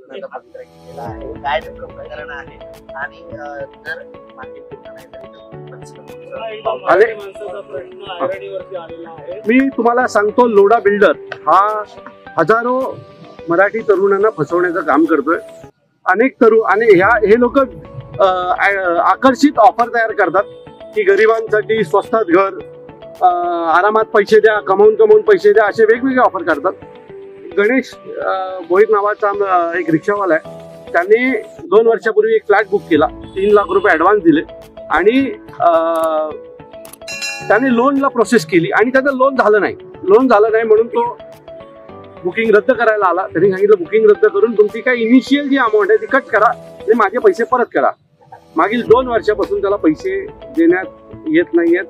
लग्नाचा पवित्र केलेला आहे, काय नेमकं प्रकरण आहे आणि जर मागे पूर्ण नाही तरी मी तुम्हाला सांगतो, लोढा बिल्डर हा हजारो मराठी तरुणांना फसवण्याचं काम करतोय. अनेक तरुण आणि हे लोक आकर्षित ऑफर तयार करतात की गरिबांसाठी स्वस्तात घर, आरामात पैसे द्या, कमवून पैसे द्या, असे वेगवेगळे ऑफर करतात. गणेश भोईर नावाचा एक रिक्षावाला आहे, त्याने 2 वर्षापूर्वी एक फ्लॅट बुक केला, 3 लाख रुपये ॲडव्हान्स दिले आणि त्याने लोनला प्रोसेस केली आणि त्याचं लोन झालं नाही म्हणून तो बुकिंग रद्द करायला आला. त्यांनी सांगितलं बुकिंग रद्द करून तुमची काय इनिशियल जी अमाऊंट आहे ती कट करा आणि माझे पैसे परत करा. मागील 2 वर्षापासून त्याला पैसे देण्यात येत नाहीयेत.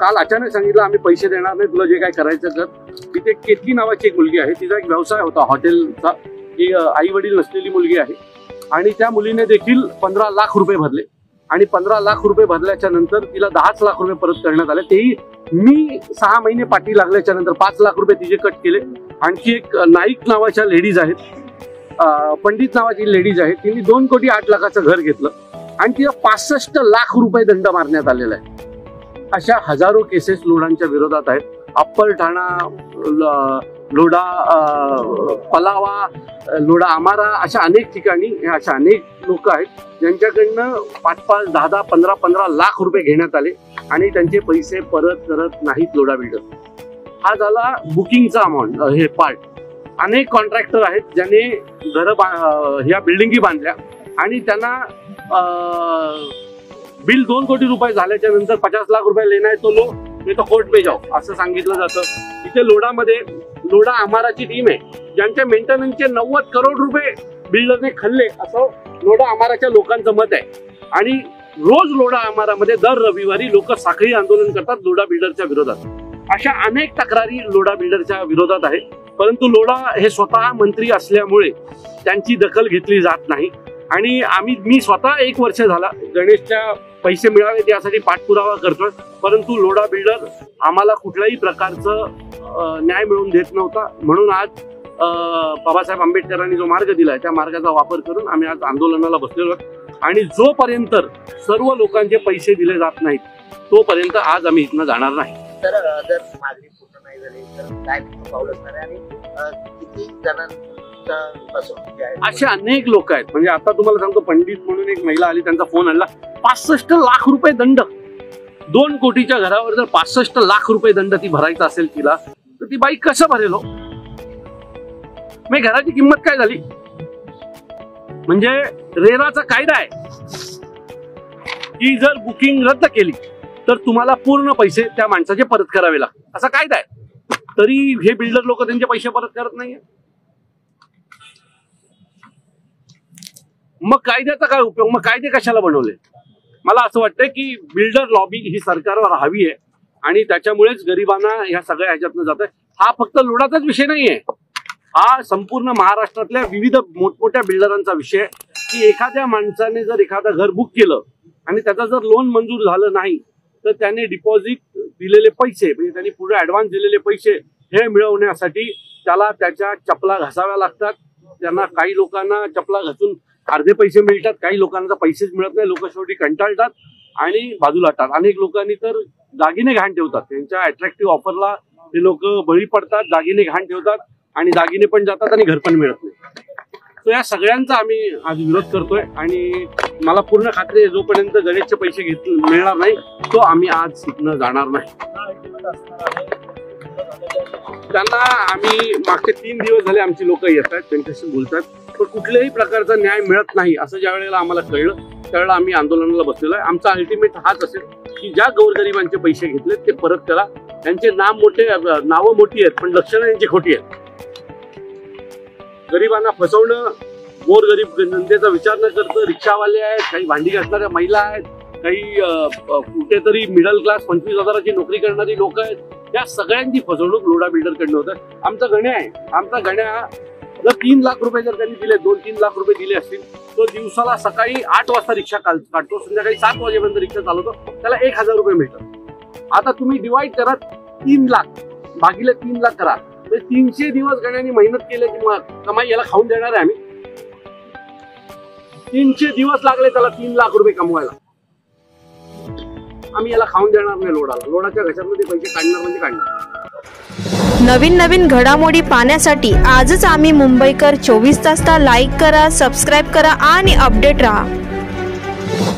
काल अचानक सांगितलं आम्ही पैसे देणार नाही, तुला जे काय करायचं कर. तिथे केतकी नावाची एक मुलगी आहे, तिचा एक व्यवसाय होता हॉटेलचा, की आई वडील नसलेली मुलगी आहे आणि त्या मुलीने देखील 15 लाख रुपये भरले आणि 15 लाख रुपये भरल्याच्या नंतर तिला 10 लाख रुपये परत करण्यात आले. तेही मी 6 महिने पाठी लागल्याच्या नंतर 5 लाख रुपये तिचे कट केले. आणखी एक नाईक नावाच्या लेडीज आहेत, पंडित नावाची लेडीज आहे, तिने 2,08,00,000चं घर घेतलं आणि तिला 65 लाख रुपये दंड मारण्यात आलेला आहे. अशा हजारो केसेस लोढांच्या विरोधात आहेत. अप्पर ठाणा, लोढा पलावा, लोढा आमारा, अशा अनेक ठिकाणी अशा अनेक लोक आहेत ज्यांच्याकडनं 5-5, 10-10, 15-15 लाख रुपये घेण्यात आले आणि त्यांचे पैसे परत करत नाहीत लोढा बिल्डर. हा झाला बुकिंगचा अमाऊंट, हे पार्ट. अनेक कॉन्ट्रॅक्टर आहेत ज्याने ह्या बिल्डिंगी बांधल्या आणि त्यांना बिल 2 कोटी रुपये झाल्याच्या नंतर 50 लाख रुपये लेना है तो लो, नाही तो कोर्ट पे जाओ असं सांगितलं जातं. इथे लोढामध्ये लोढा आमाराची टीम आहे ज्यांच्या मेंटेनन्सचे 90 करोड रुपये बिल्डरने खाल्ले असं लोढा आमाराच्या लोकांचं मत आहे. आणि रोज लोढा आमारामध्ये दर रविवारी लोक साखळी आंदोलन करतात लोढा बिल्डरच्या विरोधात. अशा अनेक तक्रारी लोढा बिल्डरच्या विरोधात आहेत, परंतु लोढा हे स्वतः मंत्री असल्यामुळे त्यांची दखल घेतली जात नाही. आणि मी स्वतः 1 वर्ष झाला गणेशच्या पैसे मिळावेत यासाठी पाठपुरावा करतोय, परंतु लोढा बिल्डर आम्हाला कुठल्याही प्रकारचं न्याय मिळवून देत नव्हता. म्हणून आज बाबासाहेब आंबेडकरांनी जो मार्ग दिलाय त्या मार्गाचा वापर करून आम्ही आज आंदोलनाला बसलेलो आहोत. आणि जोपर्यंत सर्व लोकांचे पैसे दिले जात नाहीत तोपर्यंत आज आम्ही इथनं जाणार नाही. तर जर मागणी पूर्ण नाही झाली तर काय पाऊल असणार आहे आणि किती जणांचा फसवणूक आहे? असे अनेक लोक आहेत. म्हणजे आता तुम्हाला सांगतो, पंडित म्हणून एक महिला आली, त्यांचा फोन आला, 65 लाख रुपये दंड. 2 कोटीच्या घरावर जर 65 लाख रुपये दंड ती भरायचा असेल तिला, तर ती बाई कसं भरेल हो? मग घराची किंमत काय झाली? म्हणजे रेराचा कायदा आहे की जर बुकिंग रद्द केली तर तुम्हाला पूर्ण पैसे त्या माणसाचे परत करावे लागतात, असा कायदा आहे. तरी हे बिल्डर लोक त्यांचे पैसे परत करत नाहीये. मग कायद्याचा काय उपयोग? मग कायदे कशाला बनवले? मला असं वाटतं की बिल्डर लॉबी ही सरकारवर हवी आहे आणि त्याच्यामुळेच गरिबांना ह्या सगळ्या ह्याच्यातनं जात आहे. हा फक्त लोढाचाच विषय नाहीये, हा संपूर्ण महाराष्ट्रातल्या विविध मोठमोठ्या बिल्डरांचा विषय आहे की एखाद्या माणसाने जर एखादं घर बुक केलं आणि त्याचा जर लोन मंजूर झालं नाही तर त्याने डिपॉझिट दिलेले पैसे, म्हणजे त्यांनी पुढे ऍडव्हान्स दिलेले पैसे हे मिळवण्यासाठी त्याला त्याच्या चपला घासाव्या लागतात. त्यांना काही लोकांना चपला घासून अर्धे पैसे मिळतात, काही लोकांना पैसेच मिळत नाही. लोक शेवटी कंटाळतात आणि बाजूला टाकतात. अनेक लोकांनी तर दागिने घाण ठेवतात, त्यांच्या अट्रॅक्टिव्ह ऑफरला ते लोक बळी पडतात, दागिने घाण ठेवतात आणि दागिने पण जातात आणि घर पण मिळत नाही. तर या सगळ्यांचा आम्ही आज विरोध करतोय आणि मला पूर्ण खात्री आहे जोपर्यंत गणेशचे पैसे मिळणार नाही तो आम्ही आज इथनं जाणार नाही. त्यांना आम्ही मागचे 3 दिवस झाले आमची लोक येत आहेत, त्यांच्याशी बोलतात, पण कुठल्याही प्रकारचा न्याय मिळत नाही असं ज्या वेळेला आम्हाला कळलं त्यावेळेला आम्ही आंदोलनाला बसलेलो आहे. आमचा अल्टिमेट हाच असेल की ज्या गोरगरिबांचे पैसे घेतले ते परत करा. त्यांचे नावं मोठी आहेत पण लक्षणं यांची खोटी आहेत. गरिबांना फसवणं, गोरगरीब जनतेचा विचार न करतं रिक्षावाले आहेत, काही भांडी घासणाऱ्या महिला आहेत, काही कुठेतरी मिडल क्लास 25,000ची नोकरी करणारी लोक आहेत, या सगळ्यांची फसवणूक लोढा बिल्डरकडनं होत आहे. आमचा गण्या आहे, आमचा गण्या जर 3 लाख रुपये जर त्यांनी दिले, 2-3 लाख रुपये दिले असतील, तो दिवसाला सकाळी 8 वाजता रिक्षा काढतो, संध्याकाळी 7 वाजेपर्यंत रिक्षा चालवतो, त्याला 1,000 रुपये मिळतात. आता तुम्ही डिवाइड करा, 3 लाख भागिले 3 लाख करा, 300 दिवस गण्याने मेहनत केल्याची कमाई याला खाऊन देणार आहे आम्ही. 300 दिवस लागले त्याला 3 लाख रुपये कमवायला. आम्ही याला खाऊन देणार नाही लोडाला. लोडाच्या घशातमध्ये पैसे काढणार म्हणजे काढणार. नवीन नवीन घडामोडी पाहण्यासाठी आजच आम्ही मुंबईकर 24 तासला लाईक करा, सबस्क्राईब करा आणि अपडेट रहा.